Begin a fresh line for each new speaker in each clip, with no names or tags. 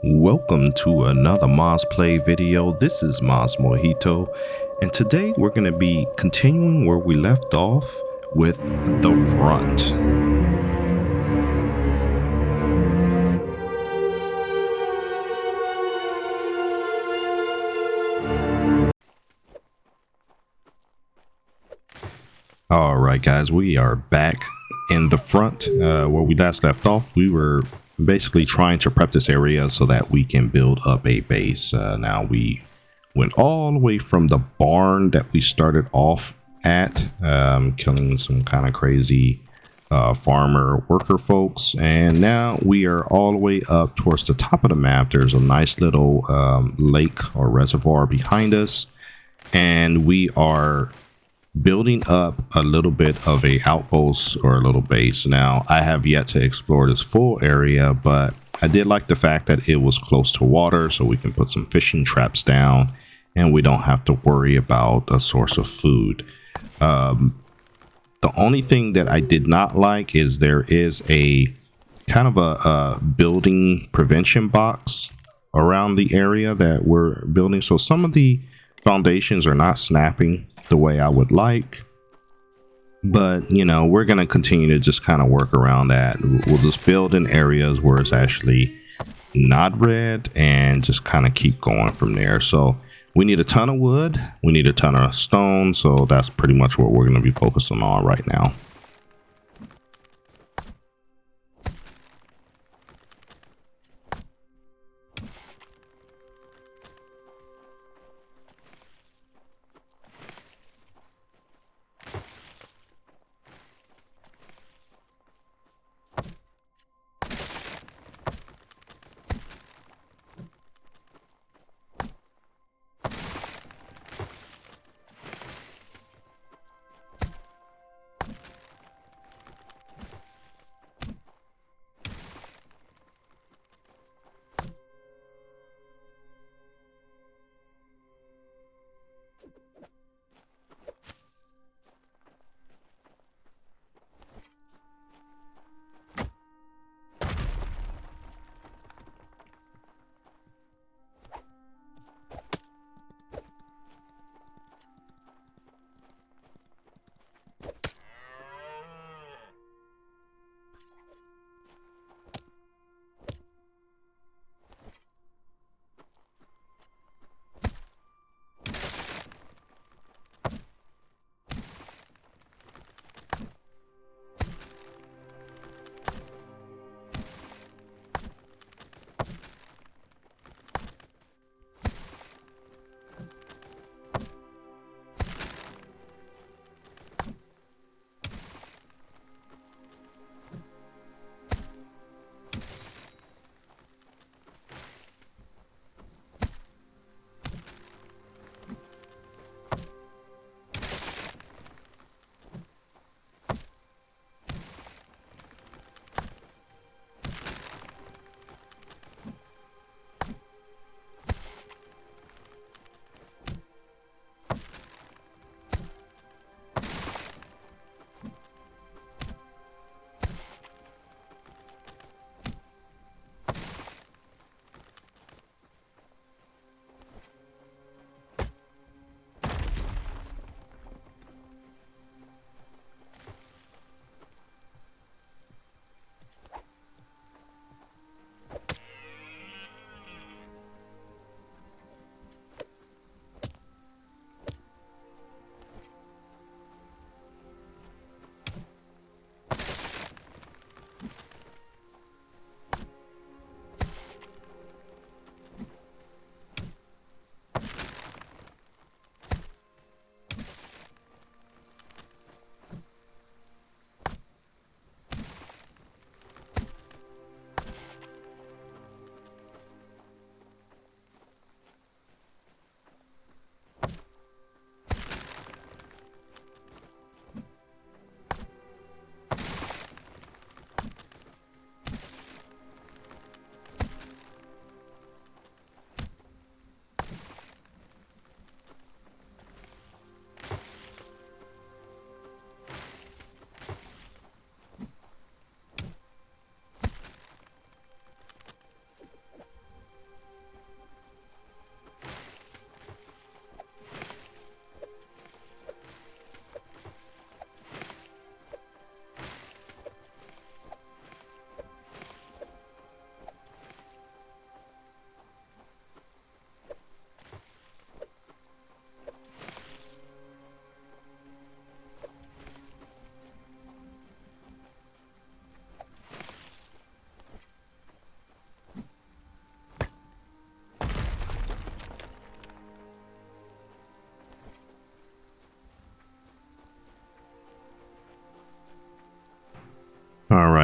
Welcome to another Maz Play video. This is MazMojito, and today we're going to be continuing where we left off with the front. Alright guys, we are back in the front. Where we last left off, we were basically trying to prep this area so that we can build up a base. Now we went all the way from the barn that we started off at, killing some kind of crazy farmer worker folks, and now we are all the way up towards the top of the map. There's a nice little lake or reservoir behind us, and we are building up a little bit of a outpost or a little base. Now I have yet to explore this full area, but I did like the fact that it was close to water, so we can put some fishing traps down and we don't have to worry about a source of food. The only thing that I did not like is there is a kind of a building prevention box around the area that we're building, so some of the foundations are not snapping the way I would like, but you know, we're gonna continue to just kind of work around that. We'll just build in areas where it's actually not red and just kind of keep going from there. So we need a ton of wood, we need a ton of stone, so that's pretty much what we're going to be focusing on right now.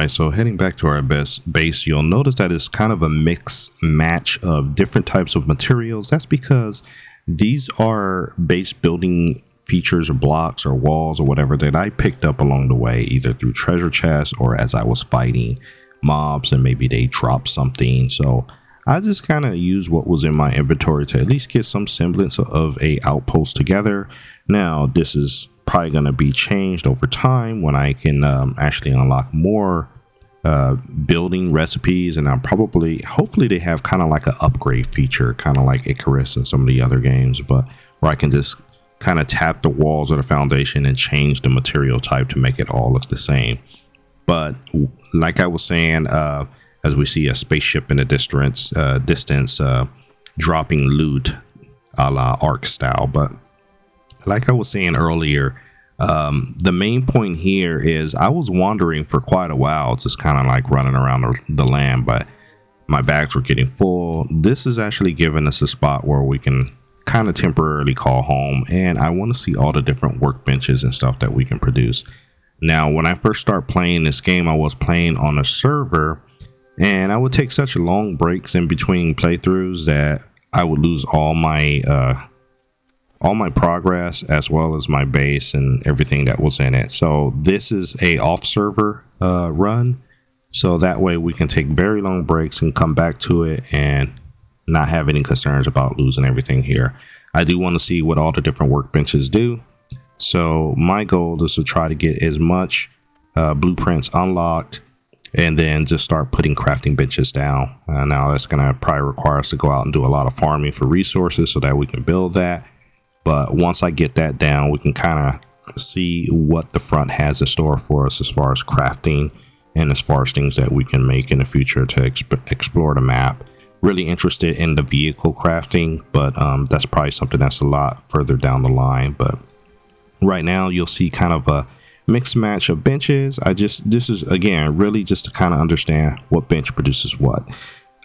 Alright, so heading back to our base, you'll notice that it's kind of a mix match of different types of materials. That's because these are base building features or blocks or walls or whatever that I picked up along the way, either through treasure chests or as I was fighting mobs and maybe they dropped something. So I just kind of use what was in my inventory to at least get some semblance of a outpost together. Now this is probably going to be changed over time when I can actually unlock more building recipes, and hopefully they have kind of like an upgrade feature, kind of like Icarus and some of the other games, but where I can just kind of tap the walls of the foundation and change the material type to make it all look the same. But like I was saying, as we see a spaceship in the distance dropping loot a la Ark style. But like I was saying earlier, the main point here is I was wandering for quite a while, just kind of like running around the land, but my bags were getting full. This is actually giving us a spot where we can kind of temporarily call home, and I want to see all the different workbenches and stuff that we can produce. Now, when I first started playing this game, I was playing on a server, and I would take such long breaks in between playthroughs that I would lose all my progress as well as my base and everything that was in it. So this is a off server run, so that way we can take very long breaks and come back to it and not have any concerns about losing everything here. I do want to see what all the different workbenches do, so my goal is to try to get as much blueprints unlocked and then just start putting crafting benches down. Now that's going to probably require us to go out and do a lot of farming for resources so that we can build that. But once I get that down, we can kind of see what the front has in store for us as far as crafting and as far as things that we can make in the future to explore the map. Really interested in the vehicle crafting, but that's probably something that's a lot further down the line. But right now you'll see kind of a mixed match of benches. This is again really just to kind of understand what bench produces what.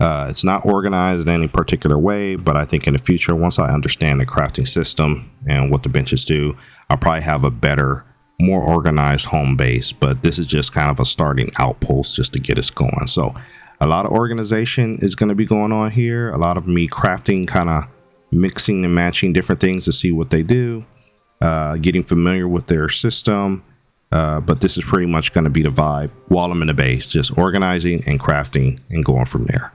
It's not organized in any particular way, but I think in the future, once I understand the crafting system and what the benches do, I'll probably have a better, more organized home base. But this is just kind of a starting outpost just to get us going. So a lot of organization is going to be going on here. A lot of me crafting, kind of mixing and matching different things to see what they do, getting familiar with their system. But this is pretty much going to be the vibe while I'm in the base, just organizing and crafting and going from there.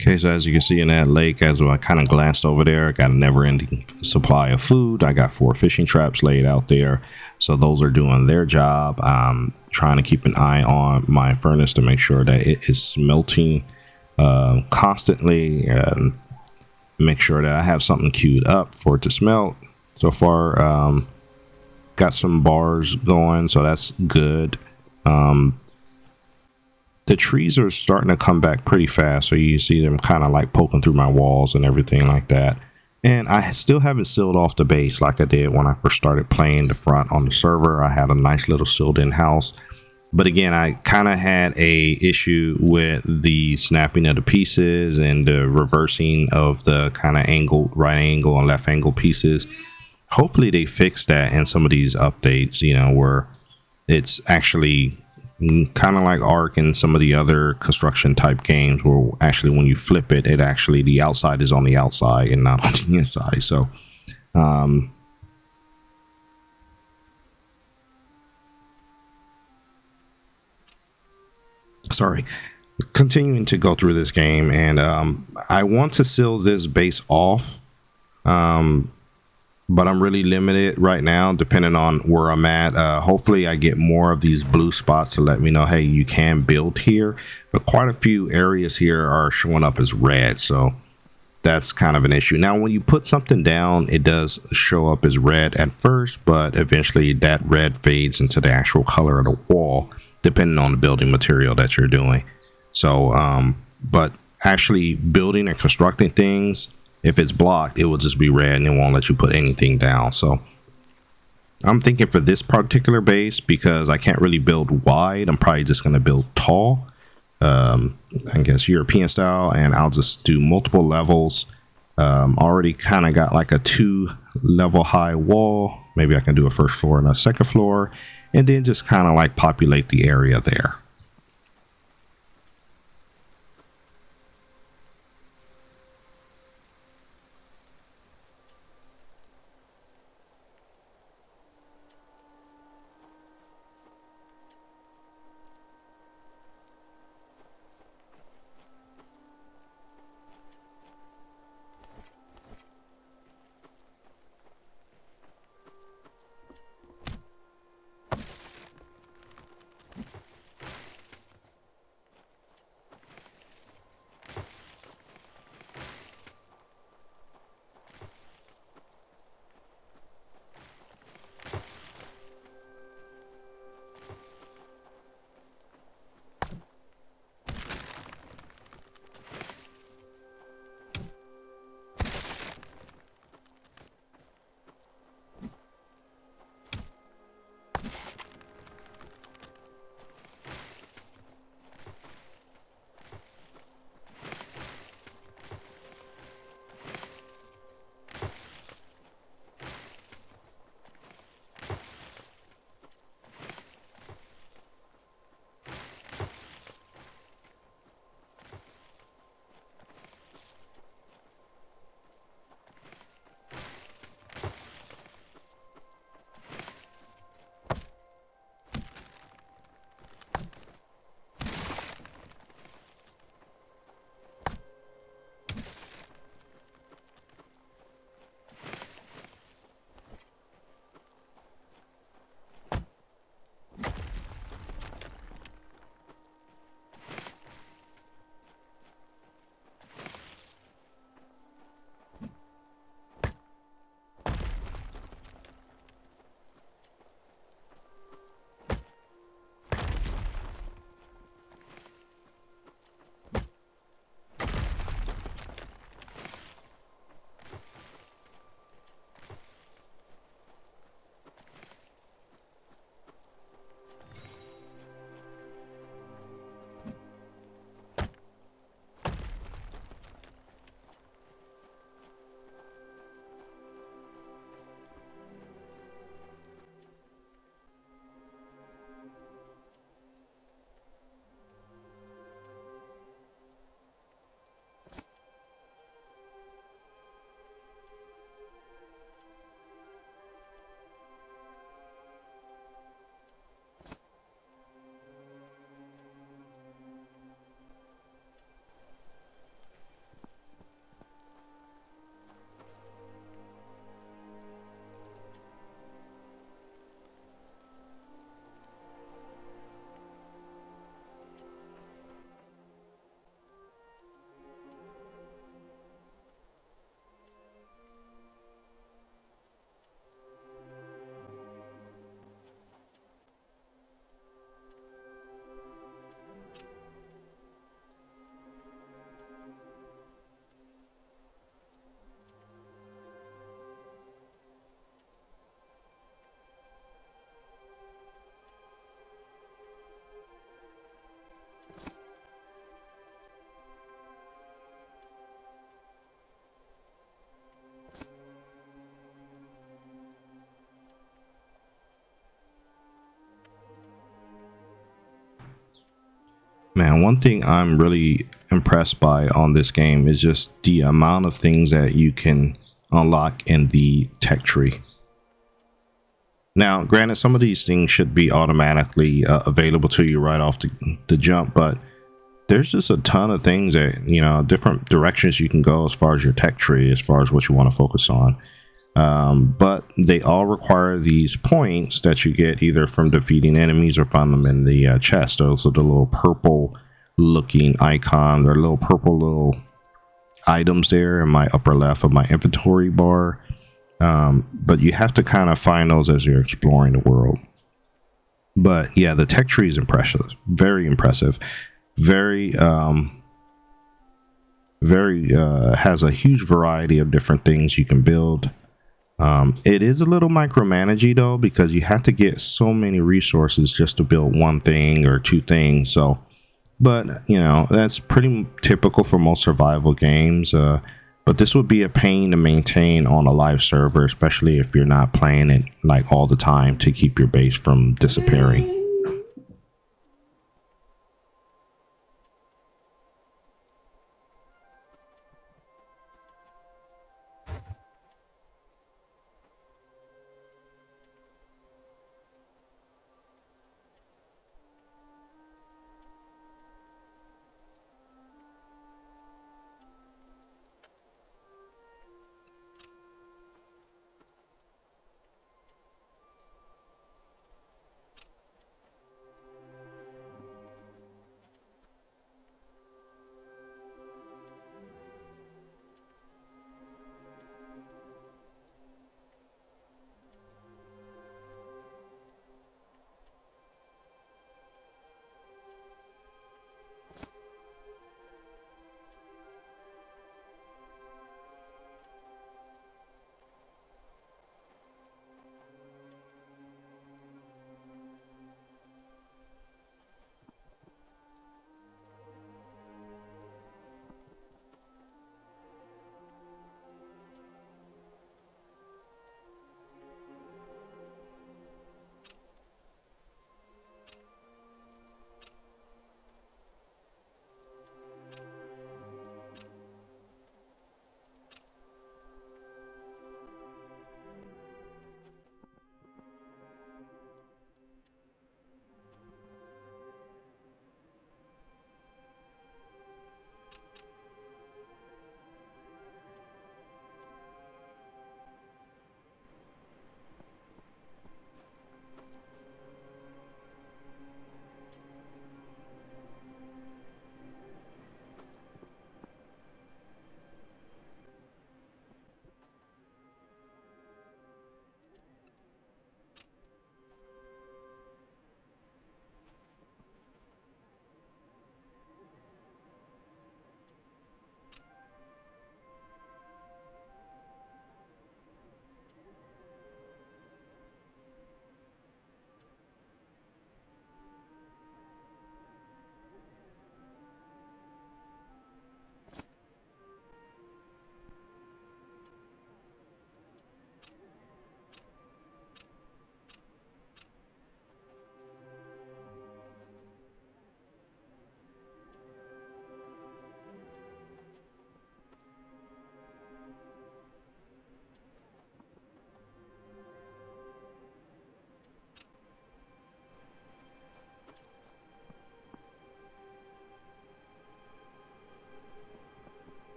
Okay, so as you can see in that lake, as I kind of glanced over there, I got a never-ending supply of food. I got 4 fishing traps laid out there, so those are doing their job. I'm trying to keep an eye on my furnace to make sure that it is smelting constantly, and make sure that I have something queued up for it to smelt. So far, got some bars going, so that's good. The trees are starting to come back pretty fast, so you see them kind of like poking through my walls and everything like that. And I still haven't sealed off the base like I did when I first started playing the front on the server. I had a nice little sealed in house, but again, I kind of had a issue with the snapping of the pieces and the reversing of the kind of angle, right angle and left angle pieces. Hopefully they fix that in some of these updates, you know, where it's actually kind of like Ark and some of the other construction type games, where actually when you flip it, it actually, the outside is on the outside and not on the inside. So sorry, continuing to go through this game, and I want to seal this base off, but I'm really limited right now depending on where I'm at. Hopefully I get more of these blue spots to let me know, hey, you can build here, but quite a few areas here are showing up as red, so that's kind of an issue. Now when you put something down, it does show up as red at first, but eventually that red fades into the actual color of the wall depending on the building material that you're doing. So but actually building and constructing things, if it's blocked, it will just be red and it won't let you put anything down. So I'm thinking for this particular base, because I can't really build wide, I'm probably just going to build tall, I guess European style, and I'll just do multiple levels. Already kind of got like a 2-level high wall. Maybe I can do a first floor and a second floor, and then just kind of like populate the area there. Man, one thing I'm really impressed by on this game is just the amount of things that you can unlock in the tech tree. Now, granted, some of these things should be automatically available to you right off the jump, but there's just a ton of things that, you know, different directions you can go as far as your tech tree, as far as what you want to focus on. But they all require these points that you get either from defeating enemies or find them in the chest. Those are the little purple looking icons, or little purple items there in my upper left of my inventory bar. But you have to kind of find those as you're exploring the world. But yeah, the tech tree is impressive, very impressive, very has a huge variety of different things you can build. It is a little micromanagey though, because you have to get so many resources just to build one thing or two things. So, but you know, that's pretty typical for most survival games. But this would be a pain to maintain on a live server, especially if you're not playing it like all the time to keep your base from disappearing.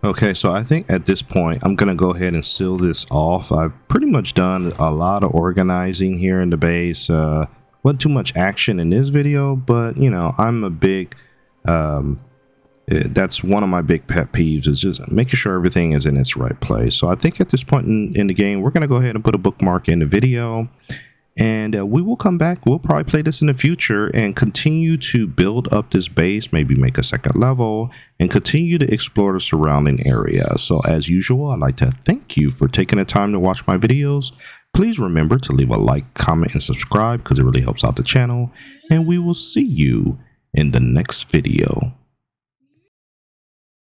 Okay, so I think at this point I'm gonna go ahead and seal this off. I've pretty much done a lot of organizing here in the base. Wasn't too much action in this video, but you know, I'm a big that's one of my big pet peeves, is just making sure everything is in its right place. So I think at this point in the game, we're gonna go ahead and put a bookmark in the video, and we will come back. We'll probably play this in the future and continue to build up this base, maybe make a second level, and continue to explore the surrounding area. So as usual, I'd like to thank you for taking the time to watch my videos. Please remember to leave a like, comment, and subscribe, because it really helps out the channel. And we will see you in the next video.